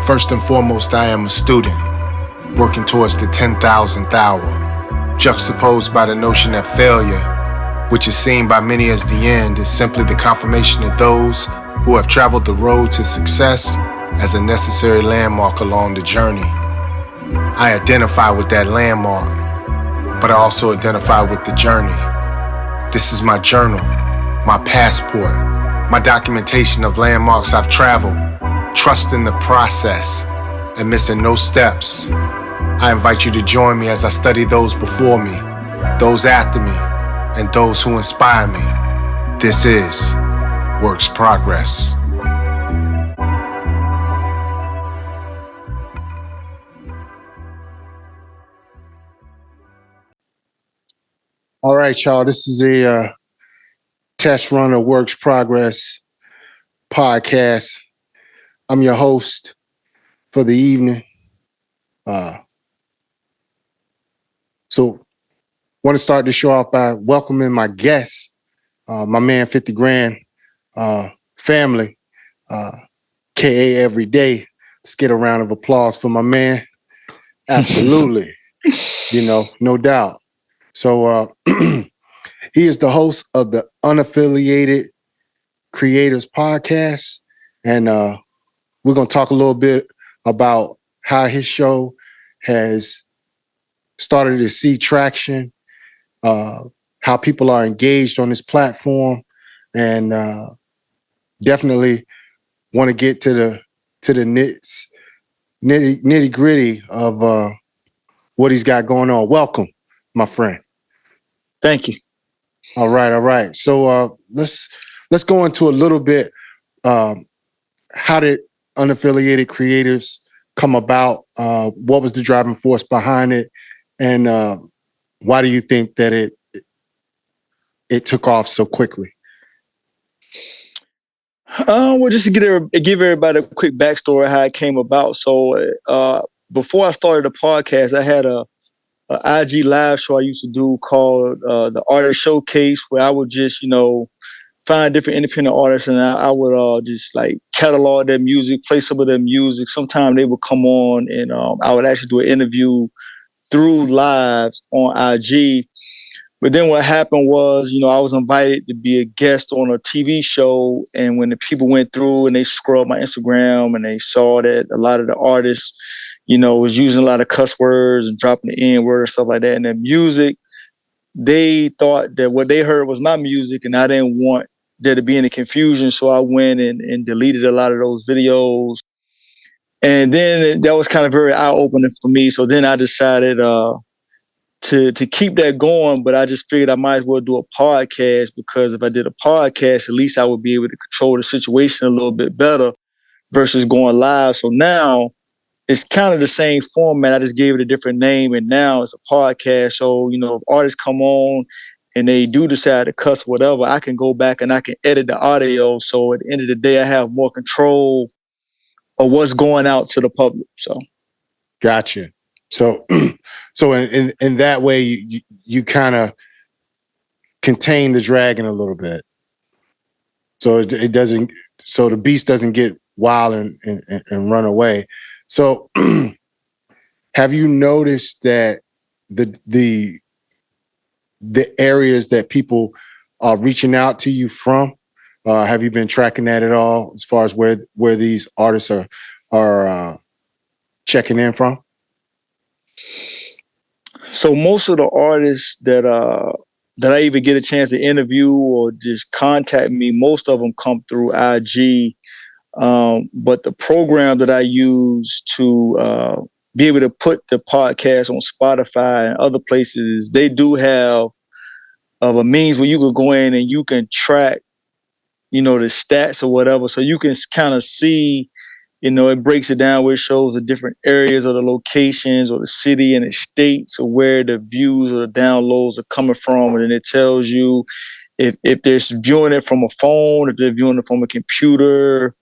First and foremost, I am a student, working towards the 10,000th hour, juxtaposed by the notion that failure, which is seen by many as the end, is simply the confirmation of those who have traveled the road to success as a necessary landmark along the journey. I identify with that landmark, but I also identify with the journey. This is my journal, my passport, my documentation of landmarks I've traveled, trusting the process and missing no steps. I invite you to join me as I study those before me, those after me, and those who inspire me. This is Works Progress. All right, y'all, this is a test run of Works Progress podcast. I'm your host for the evening. So want to start the show off by welcoming my guest, my man 50 Grand family, KA Every Day. Let's get a round of applause for my man. Absolutely. No doubt. So he is the host of the Unaffiliated Creators Podcast. And we're going to talk a little bit about how his show has started to see traction, how people are engaged on this platform, and definitely want to get to the nitty gritty of what he's got going on. Welcome, my friend. Thank you. All right. So let's go into a little bit. How did Unaffiliated Creators come about? What was the driving force behind it? And why do you think that it took off so quickly? Well, just to give everybody a quick backstory of how it came about. So before I started the podcast, I had a IG live show I used to do called the Artist Showcase, where I would just, find different independent artists, and I would just like catalog their music, play some of their music. Sometimes they would come on, and I would actually do an interview through lives on IG. But then what happened was, I was invited to be a guest on a TV show, and when the people went through and they scrubbed my Instagram and they saw that a lot of the artists, was using a lot of cuss words and dropping the N-word and stuff like that in their music, they thought that what they heard was my music, and I didn't want there to be any confusion. So I went and deleted a lot of those videos. And then that was kind of very eye-opening for me. So then I decided to keep that going, but I just figured I might as well do a podcast, because if I did a podcast, at least I would be able to control the situation a little bit better versus going live. So now it's kind of the same format. I just gave it a different name, and now it's a podcast. So, if artists come on and they do decide to cuss whatever, I can go back and I can edit the audio. So at the end of the day, I have more control of what's going out to the public. So, gotcha. So in that way, you kind of contain the dragon a little bit, so it doesn't. So the beast doesn't get wild and run away. So, have you noticed that the areas that people are reaching out to you from? Have you been tracking that at all, as far as where these artists are checking in from? So most of the artists that I even get a chance to interview or just contact me, most of them come through IG. But the program that I use to be able to put the podcast on Spotify and other places, they do have a means where you could go in and you can track, the stats or whatever. So you can kind of see, it breaks it down where it shows the different areas or the locations or the city and the states or where the views or the downloads are coming from. And then it tells you if they're viewing it from a phone, if they're viewing it from a computer.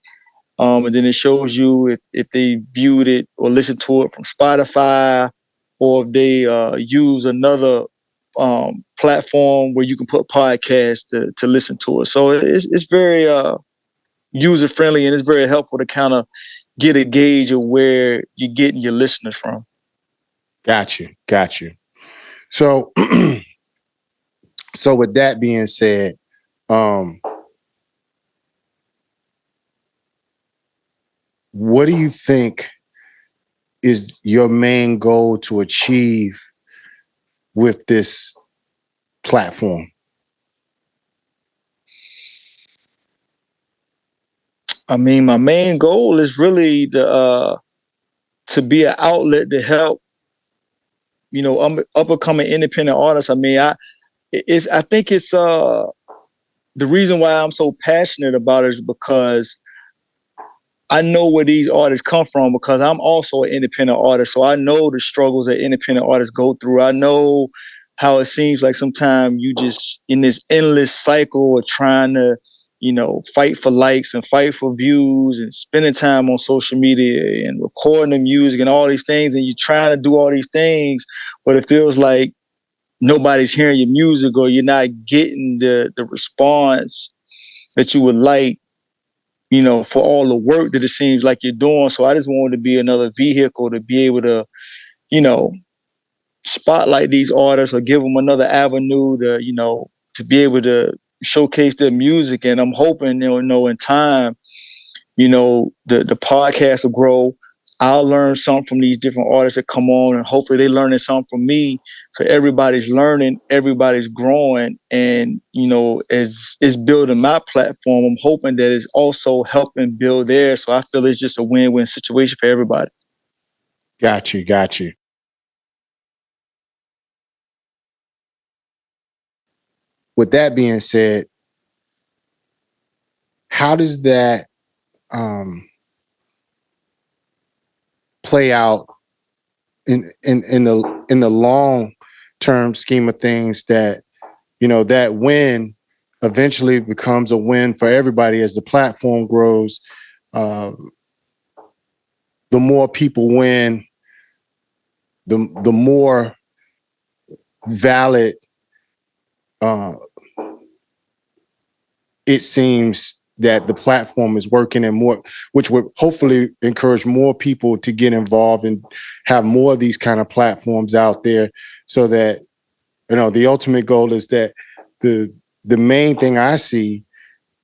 And then it shows you if they viewed it or listened to it from Spotify, or if they use another platform where you can put podcasts to listen to it. So it's very user friendly, and it's very helpful to kind of get a gauge of where you're getting your listeners from. Got you. So, so with that being said, what do you think is your main goal to achieve with this platform? I mean, my main goal is really to be an outlet to help, up and coming independent artists. I mean, I think it's the reason why I'm so passionate about it is because I know where these artists come from, because I'm also an independent artist. So I know the struggles that independent artists go through. I know how it seems like sometimes you just in this endless cycle of trying to, fight for likes and fight for views and spending time on social media and recording the music and all these things. And you're trying to do all these things, but it feels like nobody's hearing your music, or you're not getting the response that you would like, for all the work that it seems like you're doing. So I just wanted to be another vehicle to be able to, spotlight these artists or give them another avenue to be able to showcase their music. And I'm hoping, in time, the podcast will grow. I'll learn something from these different artists that come on, and hopefully they learning something from me. So everybody's learning, everybody's growing, and as it's building my platform, I'm hoping that it's also helping build theirs. So I feel it's just a win-win situation for everybody. Got you. With that being said, how does that play out in the long term scheme of things, that that win eventually becomes a win for everybody as the platform grows? The more people win, the more valid it seems that the platform is working, and more, which would hopefully encourage more people to get involved and have more of these kind of platforms out there, so that, the ultimate goal is that the main thing I see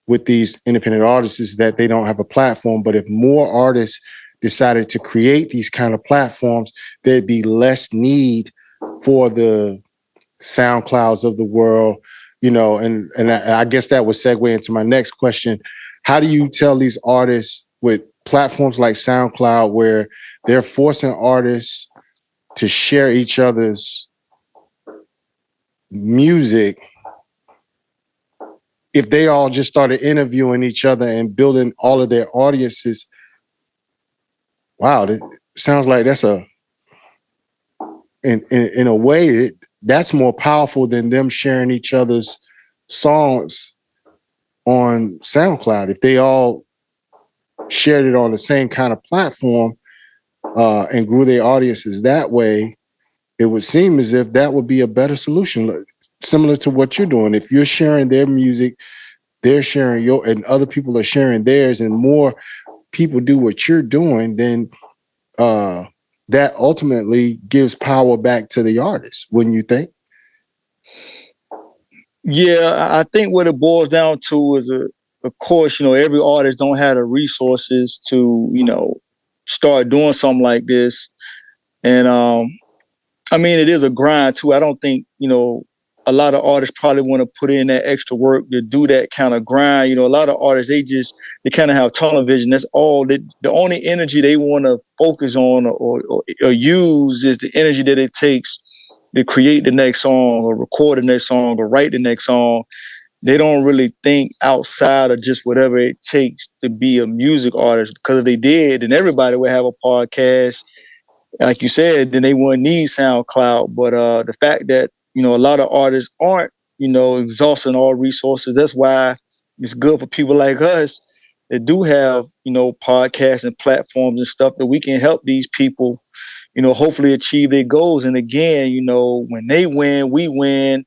with these independent artists is that they don't have a platform. But if more artists decided to create these kind of platforms, there'd be less need for the SoundClouds of the world, and I guess that would segue into my next question. How do you tell these artists with platforms like SoundCloud, where they're forcing artists to share each other's music, if they all just started interviewing each other and building all of their audiences? Wow, it sounds like that's in a way, that's more powerful than them sharing each other's songs on SoundCloud. If they all shared it on the same kind of platform and grew their audiences that way, it would seem as if that would be a better solution, similar to what you're doing. If you're sharing their music, they're sharing your, and other people are sharing theirs, and more people do what you're doing, then that ultimately gives power back to the artist, wouldn't you think? Yeah, I think what it boils down to is, of course, every artist don't have the resources to, start doing something like this. And I mean, it is a grind too. I don't think, a lot of artists probably want to put in that extra work to do that kind of grind. A lot of artists, they kind of have tunnel vision. That's all. The only energy they want to focus on or use is the energy that it takes to create the next song or record the next song or write the next song. They don't really think outside of just whatever it takes to be a music artist, because if they did, then everybody would have a podcast. Like you said, then they wouldn't need SoundCloud. But the fact that, a lot of artists aren't, exhausting all resources, that's why it's good for people like us that do have, podcasts and platforms and stuff, that we can help these people, hopefully achieve their goals. And again, when they win, we win.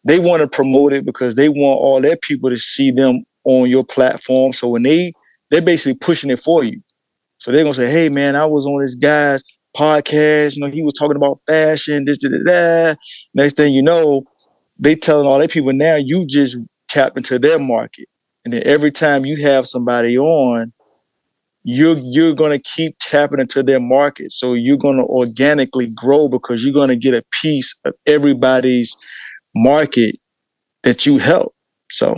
They want to promote it because they want all their people to see them on your platform. So when they they're basically pushing it for you. So they're gonna say, hey man, I was on this guy's podcast, he was talking about fashion, this, that. Next thing you know, they telling all their people now you just tap into their market. And then every time you have somebody on, you're gonna keep tapping into their market. So you're gonna organically grow because you're gonna get a piece of everybody's market that you help. So